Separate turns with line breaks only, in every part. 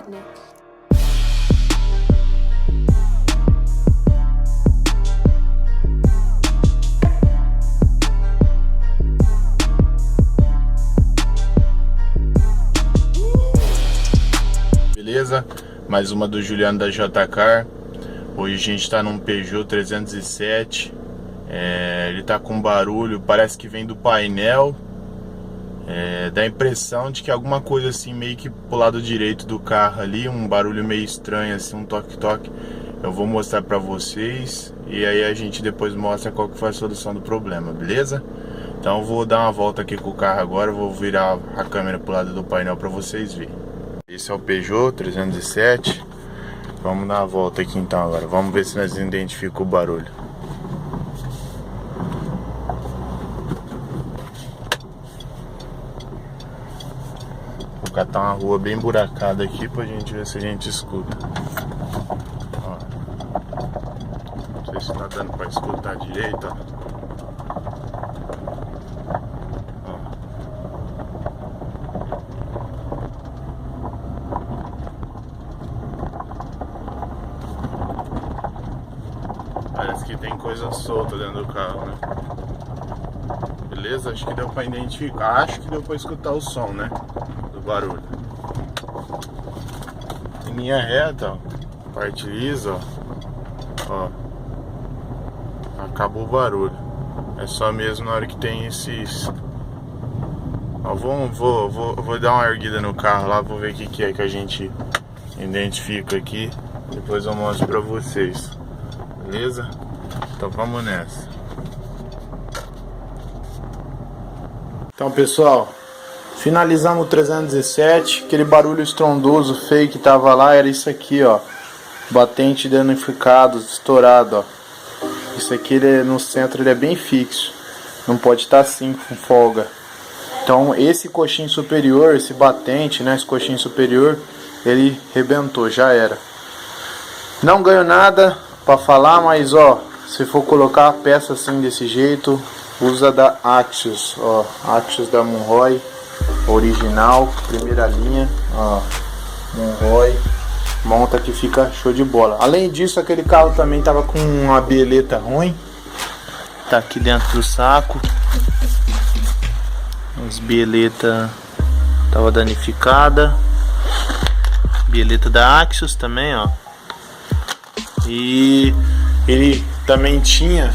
né?
Beleza? Mais uma do Juliano da JCar. Hoje a gente tá num Peugeot 307. Ele tá com barulho, parece que vem do painel. Dá a impressão de que alguma coisa assim meio que pro lado direito do carro ali, um barulho meio estranho assim, um toque-toque. Eu vou mostrar pra vocês e aí a gente depois mostra qual que foi a solução do problema, beleza? Então eu vou dar uma volta aqui com o carro agora, vou virar a câmera pro lado do painel pra vocês verem. Esse é o Peugeot 307. Vamos dar uma volta aqui então agora. Vamos ver se nós identificamos o barulho. Vou catar uma rua bem buracada aqui pra gente ver se a gente escuta. Ó. Não sei se tá dando pra escutar direito, ó. Parece que tem coisa solta dentro do carro, né? Beleza? Acho que deu pra identificar. Acho que deu pra escutar o som, né? Do barulho. Em linha reta, ó. Parte lisa, ó. Acabou o barulho. É só mesmo na hora que tem esses... Ó, vou dar uma erguida no carro lá. Vou ver o que é que a gente identifica aqui. Depois eu mostro pra vocês. Beleza? Então vamos nessa. Então pessoal, finalizamos o 307. Aquele barulho estrondoso feio que tava lá era isso aqui, ó. Batente danificado, estourado, ó. Isso aqui ele, no centro ele é bem fixo. Não pode estar assim com folga. Então esse coxinho superior, esse batente, né, esse coxinho superior, ele rebentou, já era. Não ganho nada pra falar, mas ó, se for colocar a peça assim desse jeito, usa da Axios, ó, Axios da Monroy, original, primeira linha, ó, Monroy, monta que fica show de bola. Além disso, aquele carro também tava com uma bieleta ruim, tá aqui dentro do saco, as bieletas tava danificada, bieleta da Axios também, ó. E ele também tinha,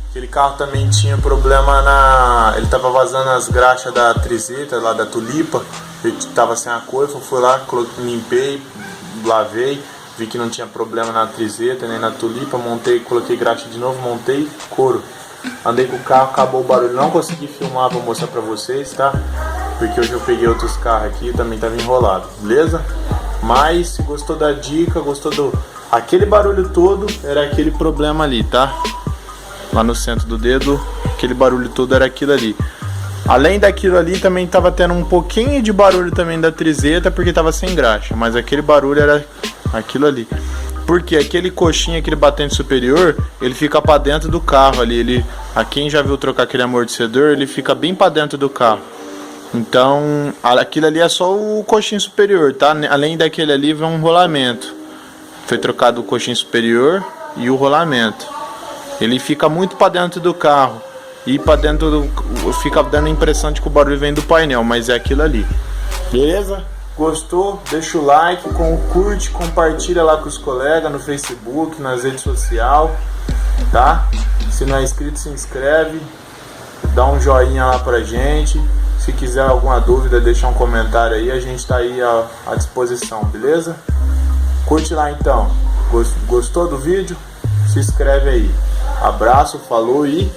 aquele carro também tinha problema na, ele tava vazando as graxas da trizeta lá da tulipa, ele tava sem a coifa, fui lá, limpei, lavei, vi que não tinha problema na trizeta nem na tulipa, montei, coloquei graxa de novo, montei, couro. Andei com o carro, acabou o barulho, não consegui filmar, vou mostrar pra vocês, tá? Porque hoje eu peguei outros carros aqui e também tava enrolado, beleza? Mas se gostou da dica, gostou do... Aquele barulho todo era aquele problema ali, tá? Lá no centro do dedo, aquele barulho todo era aquilo ali. Além daquilo ali, também tava tendo um pouquinho de barulho também da trizeta, porque tava sem graxa. Mas aquele barulho era aquilo ali. Porque aquele coxinho, aquele batente superior, ele fica pra dentro do carro ali. A quem já viu trocar aquele amortecedor, ele fica bem pra dentro do carro. Então, aquilo ali é só o coxinho superior, tá? Além daquele ali, vem um rolamento. Foi trocado o coxinho superior e o rolamento. Ele fica muito para dentro do carro e para dentro do, fica dando a impressão de que o barulho vem do painel, mas é aquilo ali. Beleza? Gostou? Deixa o like, curte, compartilha lá com os colegas no Facebook, nas redes sociais, tá? Se não é inscrito, se inscreve, dá um joinha lá pra gente. Se quiser alguma dúvida, deixa um comentário aí, a gente tá aí à disposição, beleza? Curte lá então. Gostou do vídeo? Se inscreve aí. Abraço, falou e